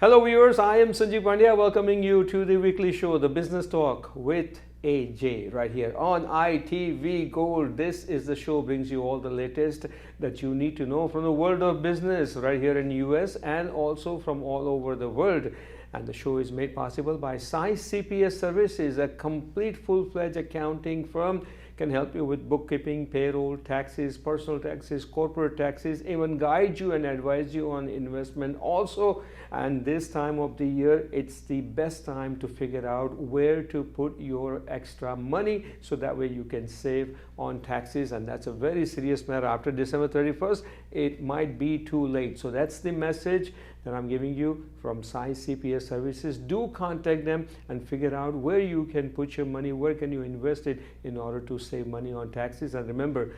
Hello viewers, I am Sanjeev Pandya welcoming you to the weekly show, The Business Talk with AJ, right here on ITV Gold. This is the show brings you all the latest that you need to know from the world of business right here in US and also from all over the world. And the show is made possible by Size CPS Services, a complete full-fledged accounting firm. Can help you with bookkeeping, payroll, taxes, personal taxes, corporate taxes, even guide you and advise you on investment also. And this time of the year, it's the best time to figure out where to put your extra money so that way you can save on taxes. And that's a very serious matter. After December 31st, it might be too late. So that's the message that I'm giving you from Size CPS Services. Do contact them and figure out where you can put your money, where can you invest it in order to save money on taxes. And remember,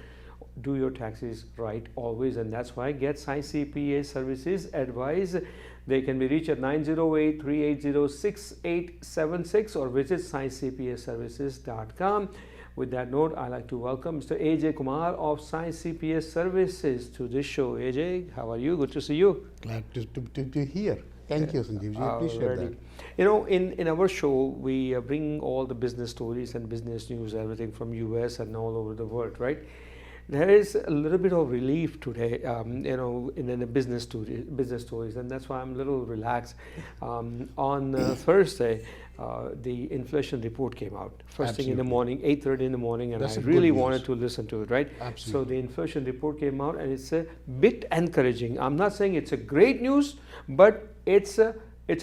do your taxes right always, and that's why get Size CPA Services advice. They can be reached at 908-380-6876 or visit sizecpsservices.com. With that note, I'd like to welcome Mr. AJ Kumar of Size CPS Services to this show. AJ, how are you? Good to see you. Glad to hear. Thank you, Sanjeev. I appreciate that. You know, in our show, we bring all the business stories and business news, everything from US and all over the world, right? There is a little bit of relief today, you know, in the business stories, and that's why I'm a little relaxed. On Thursday, the inflation report came out first thing in the morning, 8:30 in the morning, and That's I really good news. wanted to listen to it, right? Absolutely. So the inflation report came out, and it's a bit encouraging. I'm not saying it's a great news, but it's a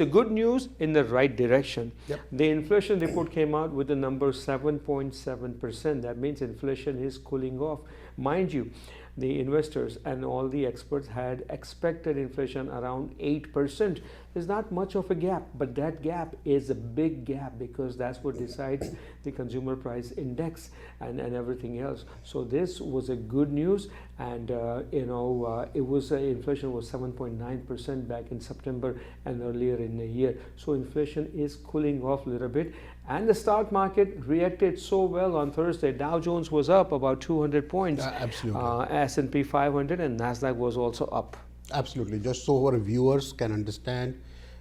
good news in the right direction. Yep. The inflation report came out with the number 7.7%. That means inflation is cooling off. Mind you, the investors and all the experts had expected inflation around 8%. There's not much of a gap, but that gap is a big gap because that's what decides the consumer price index and everything else. So this was a good news, and it was inflation was 7.9% back in September and earlier in the year. So inflation is cooling off a little bit, and the stock market reacted so well on Thursday. Dow Jones was up about 200 points. Absolutely. S&P 500 and Nasdaq was also up. Absolutely. Just so our viewers can understand,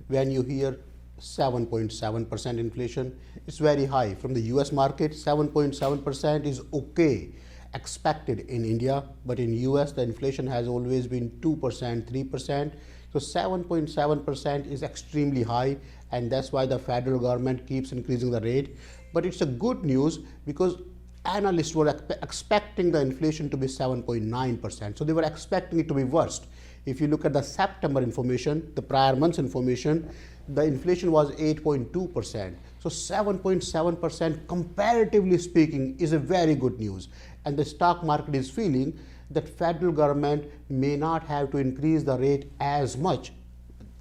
when you hear 7.7% inflation, it's very high. From the US market, 7.7% is okay, expected in India, but in US the inflation has always been 2%, 3%. So 7.7% is extremely high, and that's why the federal government keeps increasing the rate. But it's a good news because analysts were expecting the inflation to be 7.9%. So they were expecting it to be worst. If you look at the September information, the prior month's information, the inflation was 8.2%. So 7.7%, comparatively speaking, is a very good news. And the stock market is feeling that federal government may not have to increase the rate as much.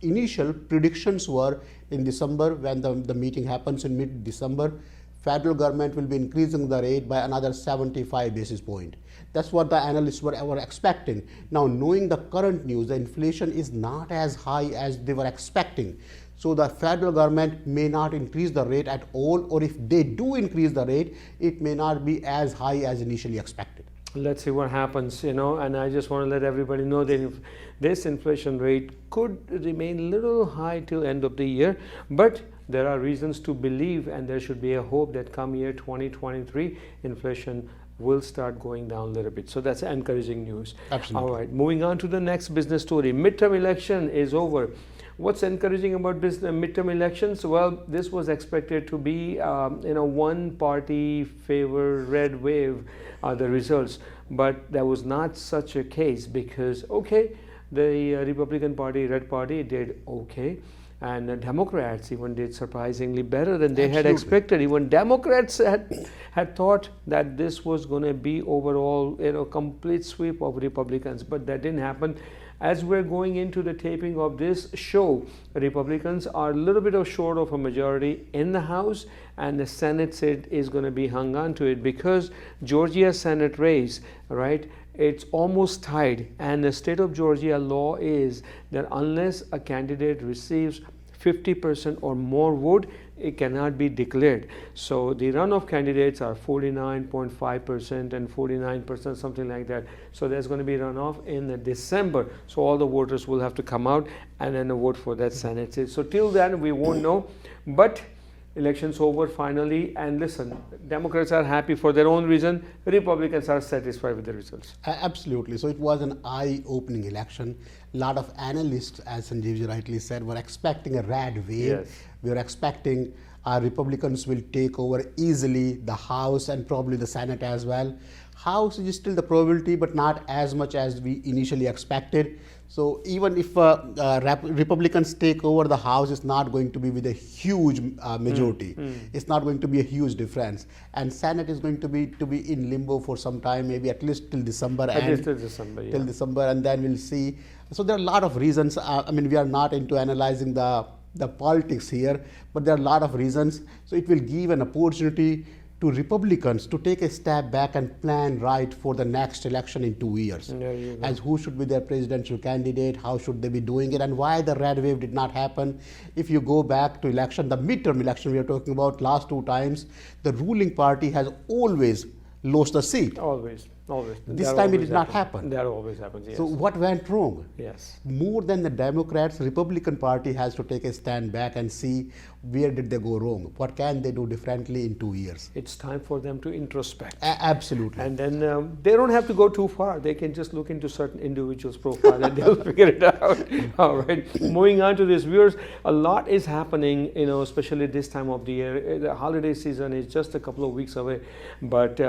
Initial predictions were in December, when the meeting happens in mid-December, federal government will be increasing the rate by another 75 basis points. That's what the analysts were expecting. Now, knowing the current news, the inflation is not as high as they were expecting. So the federal government may not increase the rate at all, or if they do increase the rate, it may not be as high as initially expected. Let's see what happens, you know, and I just want to let everybody know that if this inflation rate could remain a little high till end of the year, but there are reasons to believe, and there should be a hope that come year 2023, inflation will start going down a little bit. So that's encouraging news. Absolutely. All right, moving on to the next business story. Midterm election is over. What's encouraging about midterm elections? Well, this was expected to be, one party favor, red wave, the results. But there was not such a case because, okay, the Republican Party, Red Party did okay. And the Democrats even did surprisingly better than they had expected. Even Democrats had thought that this was going to be overall, complete sweep of Republicans, but that didn't happen. As we're going into the taping of this show, Republicans are a little bit short of a majority in the House, and the Senate seat is going to be hung on to it because Georgia Senate race, right? It's almost tied, and the state of Georgia law is that unless a candidate receives 50% or more vote, it cannot be declared. So the runoff candidates are 49.5% and 49%, something like that. So there's going to be runoff in December. So all the voters will have to come out and then vote for that Senate seat. So till then, we won't know. But elections over finally, and listen, Democrats are happy for their own reason, Republicans are satisfied with the results. Absolutely. So it was an eye-opening election. A lot of analysts, as Sanjeevji rightly said, were expecting a red wave. Yes. We were expecting Republicans will take over easily the House and probably the Senate as well. House is still the probability, but not as much as we initially expected. So even if Republicans take over the House, it's not going to be with a huge majority. It's not going to be a huge difference. And Senate is going to be in limbo for some time, maybe at least till December. At least till December, yeah. Till December, and then we'll see. So there are a lot of reasons. I mean, we are not into analyzing the politics here, but there are a lot of reasons. So it will give an opportunity to Republicans to take a step back and plan right for the next election in 2 years. There you go. As who should be their presidential candidate, how should they be doing it, and why the red wave did not happen. If you go back to election, the midterm election we are talking about, last 2 times, the ruling party has always lost a seat. Always. This time it did not happen. That always happens, yes. So what went wrong? Yes. More than the Democrats, Republican Party has to take a stand back and see where did they go wrong. What can they do differently in 2 years? It's time for them to introspect. Absolutely. And then they don't have to go too far. They can just look into certain individuals' profile and they'll figure it out. All right. Moving on to this, viewers, a lot is happening, especially this time of the year. The holiday season is just a couple of weeks away. But,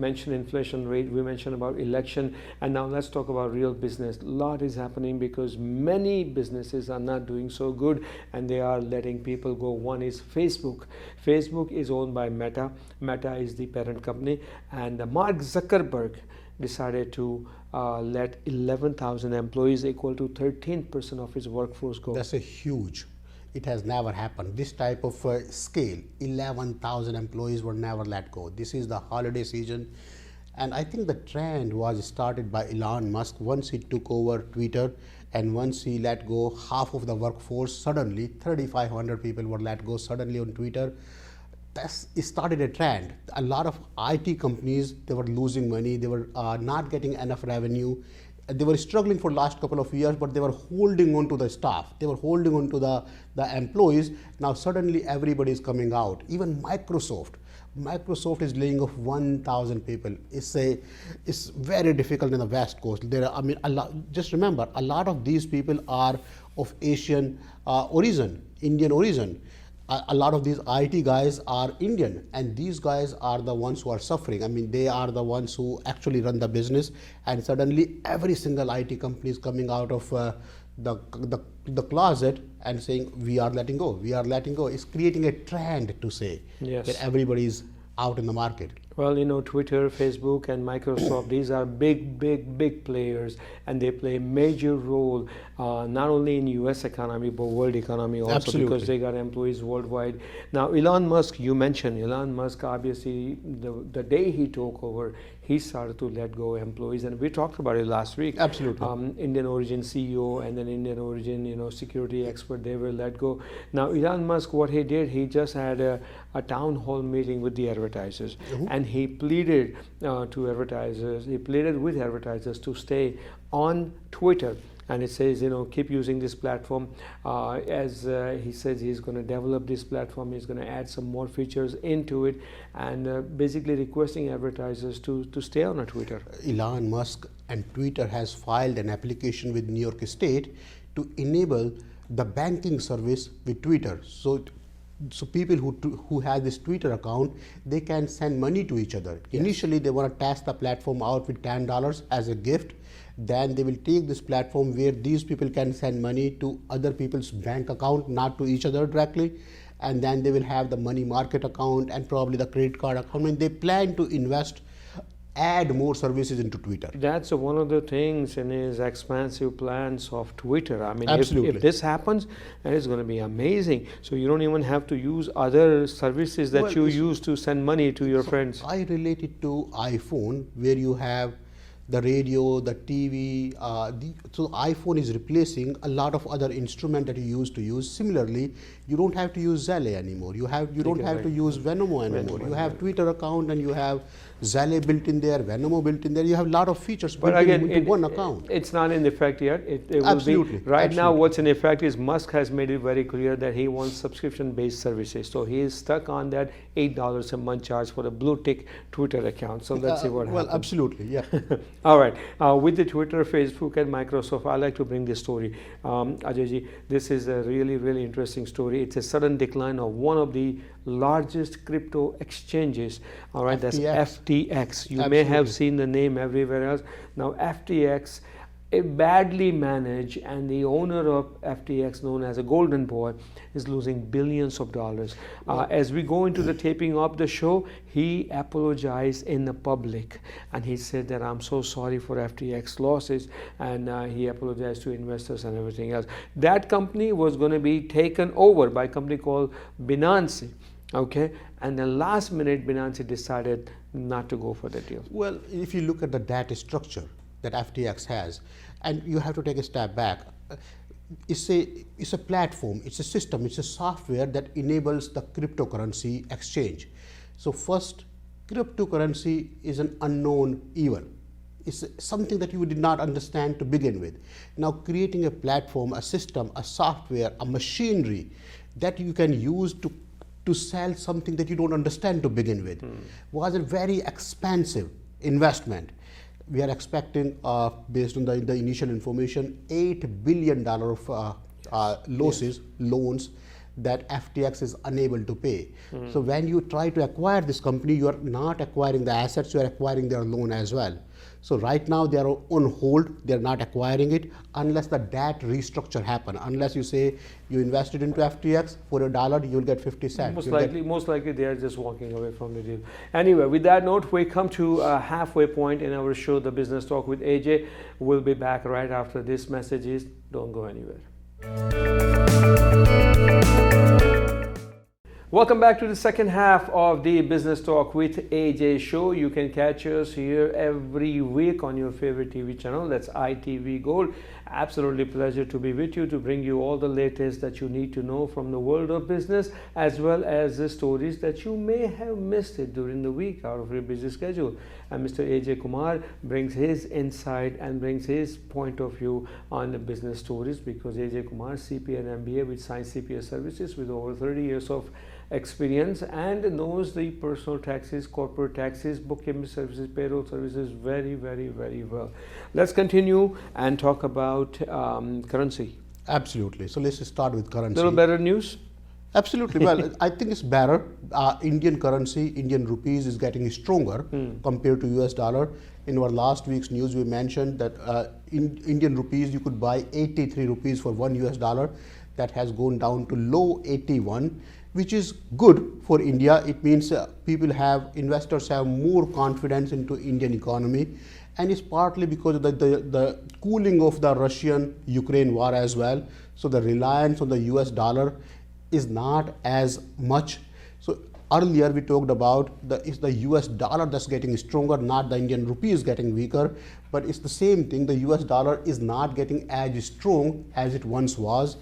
we mentioned inflation rate, we mentioned about election, and now let's talk about real business. A lot is happening because many businesses are not doing so good and they are letting people go. One is Facebook. Facebook is owned by Meta. Meta is the parent company, and Mark Zuckerberg decided to let 11,000 employees, equal to 13% of his workforce, go. That's a huge. It has never happened. This type of scale, 11,000 employees were never let go. This is the holiday season. And I think the trend was started by Elon Musk once he took over Twitter, and once he let go half of the workforce, suddenly 3,500 people were let go suddenly on Twitter. It started a trend. A lot of IT companies, they were losing money. They were not getting enough revenue. They were struggling for last couple of years, but they were holding on to the staff. They were holding on to the employees. Now suddenly everybody is coming out. Even Microsoft is laying off 1,000 people. It's very difficult in the West Coast. Just remember, a lot of these people are of Asian origin, Indian origin. A lot of these IT guys are Indian, and these guys are the ones who are suffering. I mean, they are the ones who actually run the business, and suddenly every single IT company is coming out of the closet and saying, we are letting go. It's creating a trend to say that everybody is out in the market. Well, Twitter, Facebook, and Microsoft, these are big players, and they play a major role not only in US economy, but world economy also. Absolutely. Because they got employees worldwide. Now, Elon Musk, you mentioned Elon Musk, obviously, the day he took over, he started to let go employees, and we talked about it last week. Absolutely. Indian origin CEO and then Indian origin, security expert, they were let go. Now, Elon Musk, what he did, he just had a town hall meeting with the advertisers, and he pleaded to advertisers, he pleaded with advertisers to stay on Twitter. And it says, keep using this platform. As he says, he's going to develop this platform. He's going to add some more features into it, and basically requesting advertisers to stay on Twitter. Elon Musk and Twitter has filed an application with New York State to enable the banking service with Twitter. So people who have this Twitter account, they can send money to each other. Yes. Initially, they want to test the platform out with $10 as a gift. Then they will take this platform where these people can send money to other people's bank account, not to each other directly. And then they will have the money market account and probably the credit card account. And they plan to add more services into Twitter. That's one of the things in his expansive plans of Twitter. I mean, absolutely. If this happens, then it's going to be amazing. So you don't even have to use other services that you use to send money to your friends. I relate it to iPhone, where you have the radio, the TV. So iPhone is replacing a lot of other instruments that you used to use. Similarly, you don't have to use Zelle anymore. You don't have to use Venmo anymore. You have Twitter account and you have Zelle built in there, Venmo built in there. You have a lot of features built into one account. It's not in effect yet. It will Absolutely. be. Right now, Absolutely. what's in effect is Musk has made it very clear that he wants subscription-based services. So he is stuck on that $8 a month charge for a blue tick Twitter account. So let's see what happens. Well, absolutely, yeah. All right. With the Twitter, Facebook, and Microsoft, I like to bring this story. Ajay, this is a really, really interesting story. It's a sudden decline of one of the largest crypto exchanges. All right, that's FTX. You may have seen the name everywhere else. Now, FTX, a badly managed, and the owner of FTX, known as a golden boy, is losing billions of dollars. As we go into the taping of the show, he apologized in the public, and he said that I'm so sorry for FTX losses, and he apologized to investors and everything else. That company was going to be taken over by a company called Binance. Okay, and then last minute Binance decided not to go for the deal. Well, if you look at the data structure that FTX has, and you have to take a step back, it's a platform, it's a system, it's a software that enables the cryptocurrency exchange. So first, cryptocurrency is an unknown evil. It's something that you did not understand to begin with. Now creating a platform, a system, a software, a machinery that you can use to sell something that you don't understand to begin with was a very expensive investment. We are expecting, based on the initial information, $8 billion of loans that FTX is unable to pay. So when you try to acquire this company, you are not acquiring the assets, you are acquiring their loan as well. So right now they are on hold, they are not acquiring it unless the debt restructure happen. Unless you say you invested into FTX for $1, you'll get 50 cents. Most likely they are just walking away from the deal. Anyway, with that note, we come to a halfway point in our show, The Business Talk with AJ. We'll be back right after this message. Don't go anywhere. Welcome back to the second half of the Business Talk with AJ show. You can catch us here every week on your favorite TV channel. That's ITV Gold. Absolutely pleasure to be with you to bring you all the latest that you need to know from the world of business, as well as the stories that you may have missed it during the week out of your busy schedule. And Mr. AJ Kumar brings his insight and brings his point of view on the business stories, because AJ Kumar, CPA and MBA with Science CPA Services, with over 30 years of experience and knows the personal taxes, corporate taxes, bookkeeping services, payroll services very, very, very well. Let's continue and talk about currency. Absolutely. So let's start with currency. Little better news? Absolutely. Well, I think it's better. Indian currency, Indian rupees is getting stronger compared to US dollar. In our last week's news, we mentioned that in Indian rupees, you could buy 83 rupees for $1 US. That has gone down to low 81, which is good for India. It means investors have more confidence into Indian economy, and it's partly because of the cooling of the Russian-Ukraine war as well. So the reliance on the US dollar is not as much. So earlier we talked about it's the US dollar that's getting stronger, not the Indian rupee is getting weaker, but it's the same thing. The US dollar is not getting as strong as it once was.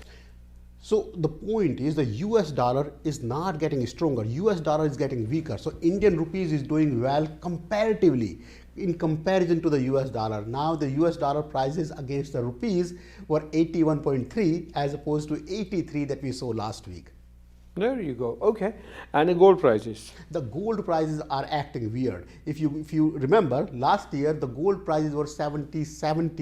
So the point is the US dollar is not getting stronger, US dollar is getting weaker. So Indian rupees is doing well comparatively in comparison to the US dollar. Now the US dollar prices against the rupees were 81.3 as opposed to 83 that we saw last week. There you go. Okay. And the gold prices? The gold prices are acting weird. If you remember, last year the gold prices were $1,770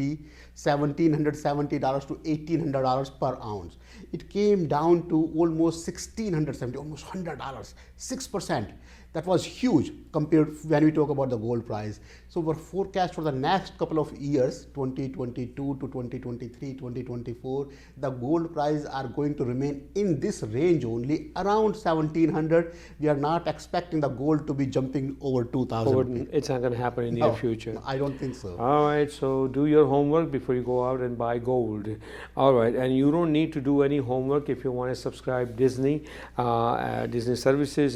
to $1,800 per ounce. It came down to almost $1,670, almost $100, 6%. That was huge compared when we talk about the gold price. So our forecast for the next couple of years, 2022 to 2023, 2024, the gold prices are going to remain in this range only, around 1,700. We are not expecting the gold to be jumping over 2,000. It's not going to happen in the near future. I don't think so. All right, so do your homework before before you go out and buy gold. All right, and you don't need to do any homework if you want to subscribe Disney, Disney services.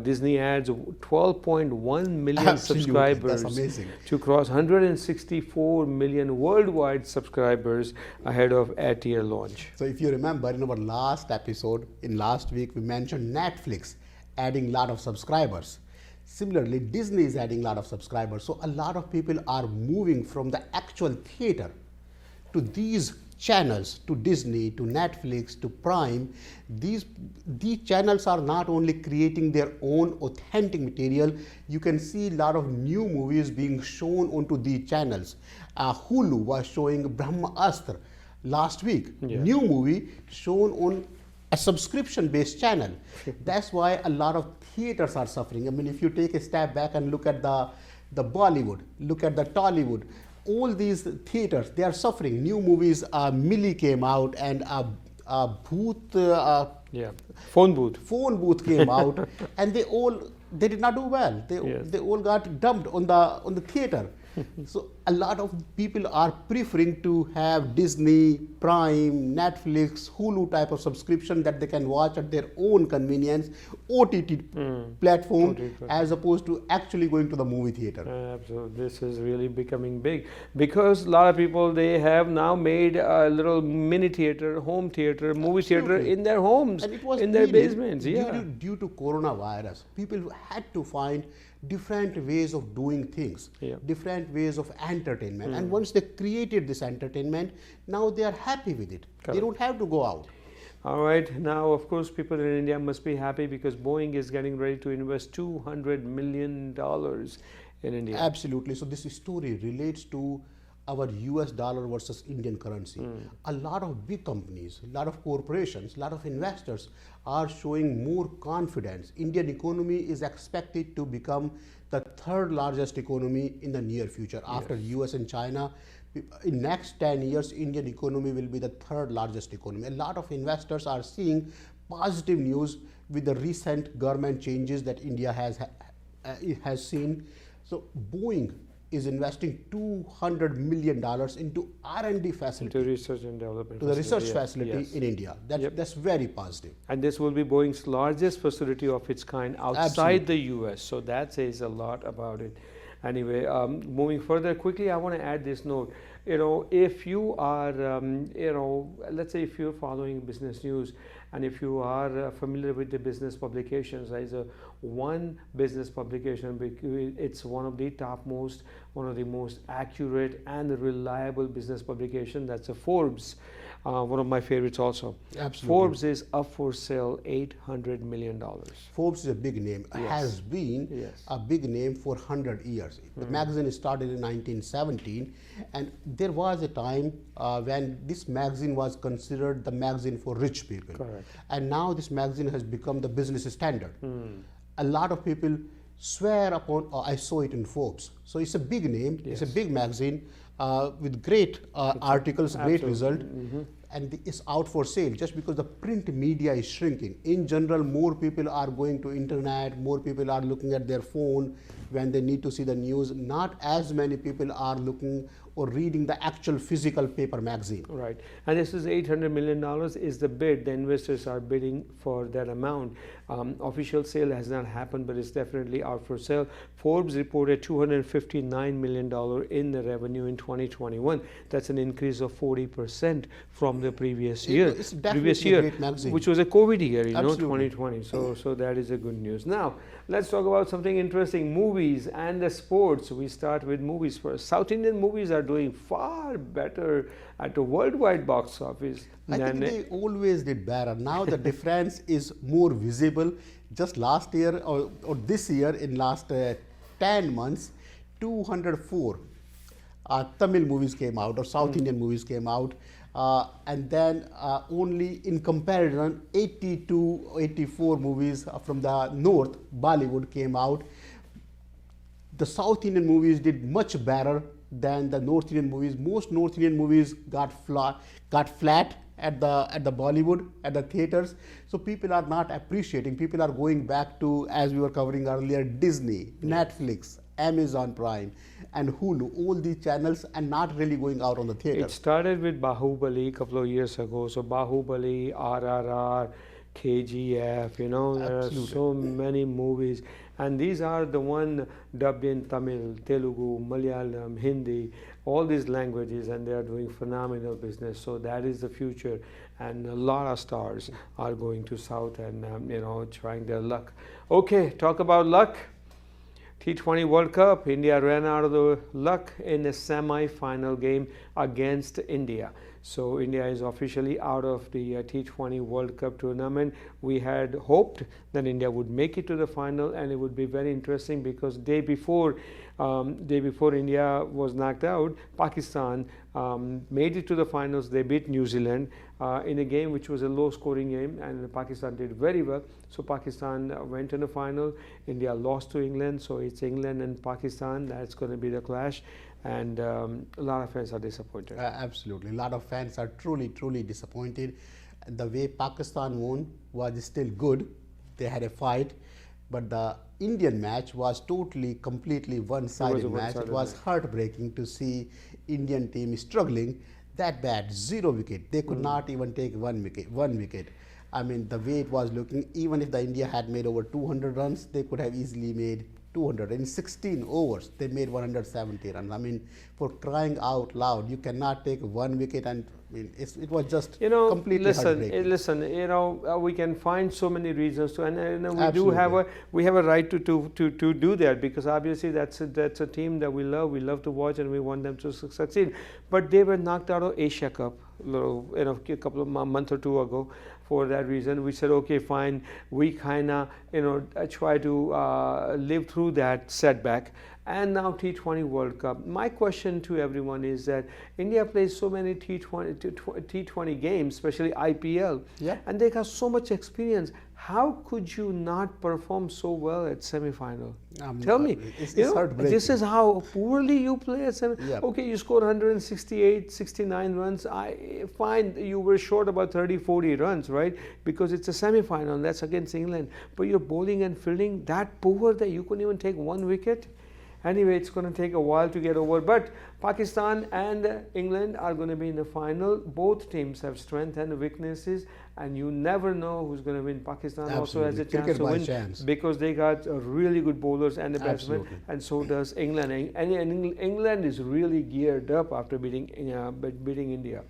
Disney adds 12.1 million Absolutely, subscribers that's amazing. to cross 164 million worldwide subscribers ahead of at-year launch. So if you remember in our last episode, in last week, we mentioned Netflix adding a lot of subscribers. Similarly, Disney is adding a lot of subscribers. So a lot of people are moving from the actual theater to these channels, to Disney, to Netflix, to Prime. These channels are not only creating their own authentic material, you can see a lot of new movies being shown onto these channels. Hulu was showing Brahmastra last week, new movie shown on a subscription-based channel. That's why a lot of theaters are suffering. I mean, if you take a step back and look at the Bollywood, look at the Tollywood, all these theaters, they are suffering. New movies, Millie came out, and Phone booth came out, and they did not do well. They all got dumped on the theater. So a lot of people are preferring to have Disney, Prime, Netflix, Hulu type of subscription that they can watch at their own convenience, OTT platform, as opposed to actually going to the movie theater. Absolutely, this is really becoming big because a lot of people, they have now made a little mini theater, home theater, movie theater in their homes, and it was in their needed. basements. Due to coronavirus, people had to find different ways of doing things, different ways of entertainment. And once they created this entertainment, now they are happy with it. Correct. They don't have to go out. All right, now of course people in India must be happy because Boeing is getting ready to invest $200 million in India. Absolutely. So this story relates to our US dollar versus Indian currency. A lot of big companies, a lot of corporations, a lot of investors are showing more confidence. Indian economy is expected to become the third largest economy in the near future after US and China. In next 10 years, Indian economy will be the third largest economy. A lot of investors are seeing positive news with the recent government changes that India has seen. So Boeing is investing $200 million into R&D facility. To research and development. To the research facility in India. That's very positive. And this will be Boeing's largest facility of its kind outside the US. So that says a lot about it. Anyway, moving further quickly, I want to add this note. If you are, let's say if you're following business news, and if you are familiar with the business publications, there is one business publication, it's one of the topmost, one of the most accurate and reliable business publication. That's a Forbes, one of my favorites also. Absolutely. Forbes is up for sale $800 million. Forbes is a big name, has been a big name for 100 years. The magazine started in 1917, and there was a time when this magazine was considered the magazine for rich people. Correct. And now this magazine has become the business standard. A lot of people swear upon, I saw it in Forbes. So it's a big name, it's a big magazine with great articles, great result. And it's out for sale just because the print media is shrinking. In general, more people are going to internet, more people are looking at their phone when they need to see the news. Not as many people are looking or reading the actual physical paper magazine. Right. And this is $800 million is the bid. The investors are bidding for that amount. Official sale has not happened, but it's definitely out for sale. Forbes reported $259 million in the revenue in 2021. That's an increase of 40% from the previous year. It's definitely a great magazine. Which was a COVID year, Absolutely. 2020. So that is a good news. Now, let's talk about something interesting, movies and the sports. We start with movies first. South Indian movies are doing far better at the worldwide box office. I think they always did better. Now the difference is more visible. Just last year or this year, in last 10 months, 204 Tamil movies came out or South Indian movies came out. And then only in comparison 82, 84 movies from the North, Bollywood came out. The South Indian movies did much better than the North Indian movies. Most North Indian movies got flat at the Bollywood, at the theaters. So people are not appreciating. People are going back to, as we were covering earlier, Disney, Netflix, Amazon Prime, and Hulu, all these channels, and not really going out on the theater. It started with Bahubali a couple of years ago. So Bahubali, RRR, KGF, you know, there are Absolutely. so many movies. And these are the one dubbed in Tamil, Telugu, Malayalam, Hindi, all these languages, and they are doing phenomenal business. So that is the future. And a lot of stars are going to South and, you know, trying their luck. Okay, talk about luck. T20 World Cup, India ran out of the luck in a semi-final game against India. So India is officially out of the T20 World Cup tournament. We had hoped that India would make it to the final, and it would be very interesting because day before India was knocked out, Pakistan made it to the finals. They beat New Zealand in a game which was a low-scoring game, and Pakistan did very well. So Pakistan went in the final. India lost to England, so it's England and Pakistan. That's going to be the clash, and a lot of fans are disappointed. Absolutely. A lot of fans are truly, truly disappointed. The way Pakistan won was still good. They had a fight, but the Indian match was totally, completely one-sided match. It was heartbreaking to see Indian team struggling that bad. 0 wicket. They could not even take one wicket. I mean, the way it was looking, even if the India had made over 200 runs, they could have easily made 200. In 16 overs, they made 170 runs. I mean, for crying out loud, you cannot take one wicket, and I mean, it was just completely heartbreaking. Listen, you know, we can find so many reasons to, and we Absolutely. do have a right to do that, because obviously that's a team that we love to watch, and we want them to succeed. But they were knocked out of Asia Cup, a couple of month or two ago. For that reason, we said, okay, fine, we kind of, try to live through that setback. And now T20 World Cup. My question to everyone is that India plays so many T20 games, especially IPL, Yeah. and they got so much experience. How could you not perform so well at semi-final? Tell me. It's You know, heartbreaking. this is how poorly you play at semi. Yeah. Okay, you scored 168, 69 runs. Fine, you were short about 30, 40 runs, right? Because it's a semi-final, and that's against England. But you're bowling and fielding that poor that you couldn't even take one wicket. Anyway, it's going to take a while to get over. But Pakistan and England are going to be in the final. Both teams have strengths and weaknesses, and you never know who's going to win. Pakistan also has a chance to win because they got really good bowlers and the batsmen, and so does England. And England is really geared up after beating India.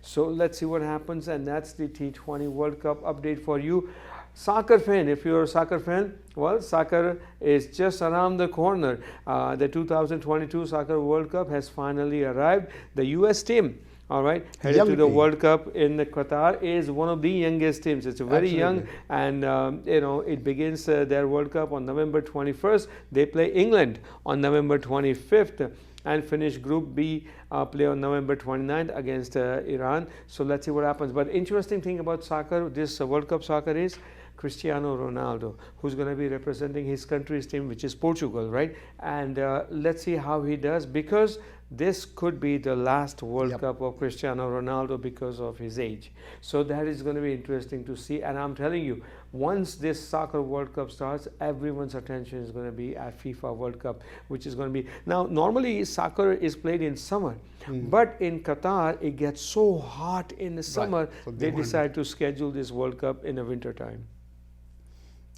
So let's see what happens, and that's the T20 World Cup update for you. Soccer fan, if you're a soccer fan, well, soccer is just around the corner. The 2022 Soccer World Cup has finally arrived. The US team, all right, headed to the World Cup in Qatar, is one of the youngest teams. It's very young, and it begins their World Cup on November 21st. They play England on November 25th. And finish Group B play on November 29th against Iran. So let's see what happens. But interesting thing about soccer, this World Cup soccer, is Cristiano Ronaldo, who's going to be representing his country's team, which is Portugal, right? And let's see how he does, because this could be the last World Cup of Cristiano Ronaldo because of his age. So that is going to be interesting to see. And I'm telling you, once this Soccer World Cup starts, everyone's attention is going to be at FIFA World Cup, which is going to be... Now, normally soccer is played in summer, but in Qatar, it gets so hot in the summer, so they decide to schedule this World Cup in the winter time.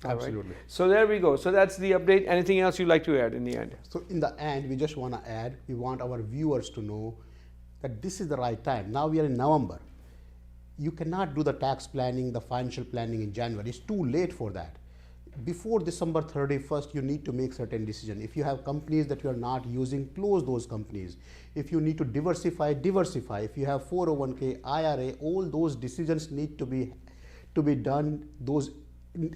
Absolutely. Right. So there we go. So that's the update. Anything else you'd like to add in the end? So in the end, we just want to add, we want our viewers to know that this is the right time. Now we are in November. You cannot do the tax planning, the financial planning in January. It's too late for that. Before December 31st, you need to make certain decisions. If you have companies that you are not using, close those companies. If you need to diversify, diversify. If you have 401k, IRA, all those decisions need to be done. Those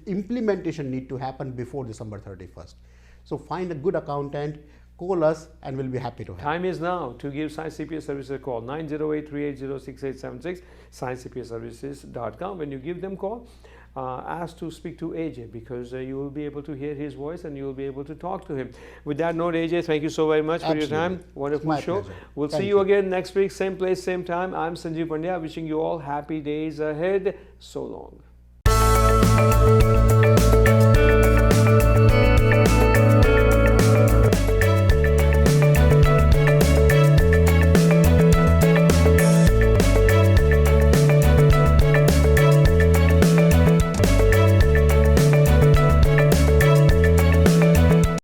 implementation need to happen before December 31st. So find a good accountant, call us, and we'll be happy to help. Time is now to give Science CPA Services a call, 908-380-6876, sciencecpaservices.com. When you give them call, ask to speak to AJ, because you will be able to hear his voice and you will be able to talk to him. With that note, AJ, thank you so very much for your time. Wonderful show. Pleasure. We'll see you again next week, same place, same time. I'm Sanjeev Pandya, wishing you all happy days ahead. So long.